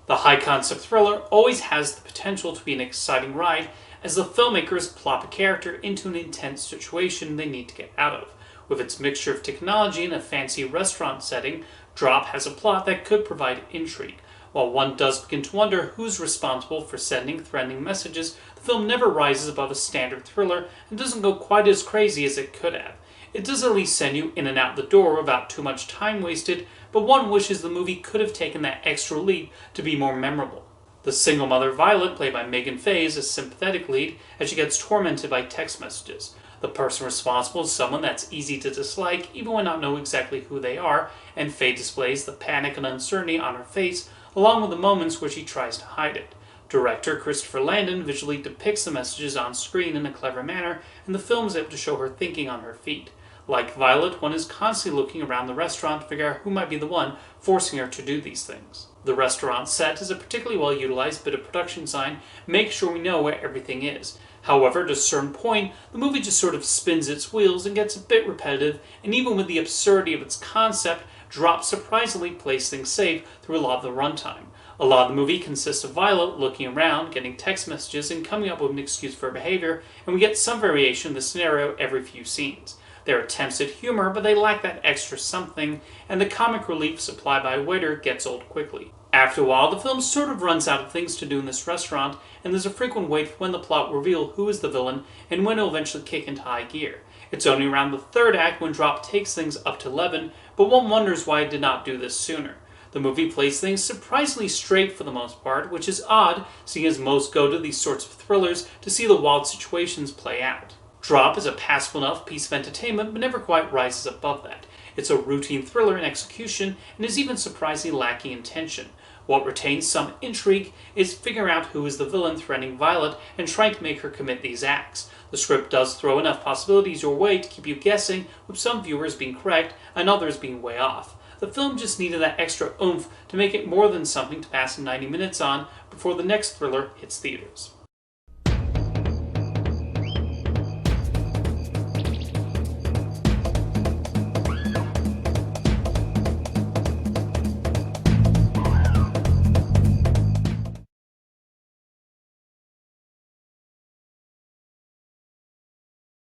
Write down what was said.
The high-concept thriller always has the potential to be an exciting ride as the filmmakers plop a character into an intense situation they need to get out of. With its mixture of technology and a fancy restaurant setting, Drop has a plot that could provide intrigue. While one does begin to wonder who's responsible for sending threatening messages, the film never rises above a standard thriller and doesn't go quite as crazy as it could have. It does at least send you in and out the door without too much time wasted, but one wishes the movie could have taken that extra leap to be more memorable. The single mother Violet, played by Meghan Fahy, is a sympathetic lead as she gets tormented by text messages. The person responsible is someone that's easy to dislike, even when not know exactly who they are, and Faye displays the panic and uncertainty on her face, along with the moments where she tries to hide it. Director Christopher Landon visually depicts the messages on screen in a clever manner, and the film is able to show her thinking on her feet. Like Violet, one is constantly looking around the restaurant to figure out who might be the one forcing her to do these things. The restaurant set is a particularly well-utilized bit of production design, make sure we know where everything is. However, at a certain point, the movie just sort of spins its wheels and gets a bit repetitive, and even with the absurdity of its concept, Drop surprisingly plays things safe through a lot of the runtime. A lot of the movie consists of Violet looking around, getting text messages, and coming up with an excuse for her behavior, and we get some variation of the scenario every few scenes. There are attempts at humor, but they lack that extra something, and the comic relief supplied by a waiter gets old quickly. After a while, the film sort of runs out of things to do in this restaurant, and there's a frequent wait for when the plot will reveal who is the villain and when it will eventually kick into high gear. It's only around the third act when Drop takes things up to 11, but one wonders why it did not do this sooner. The movie plays things surprisingly straight for the most part, which is odd, seeing as most go to these sorts of thrillers to see the wild situations play out. Drop is a passable enough piece of entertainment, but never quite rises above that. It's a routine thriller in execution, and is even surprisingly lacking in tension. What retains some intrigue is figuring out who is the villain threatening Violet and trying to make her commit these acts. The script does throw enough possibilities your way to keep you guessing, with some viewers being correct and others being way off. The film just needed that extra oomph to make it more than something to pass 90 minutes on before the next thriller hits theaters.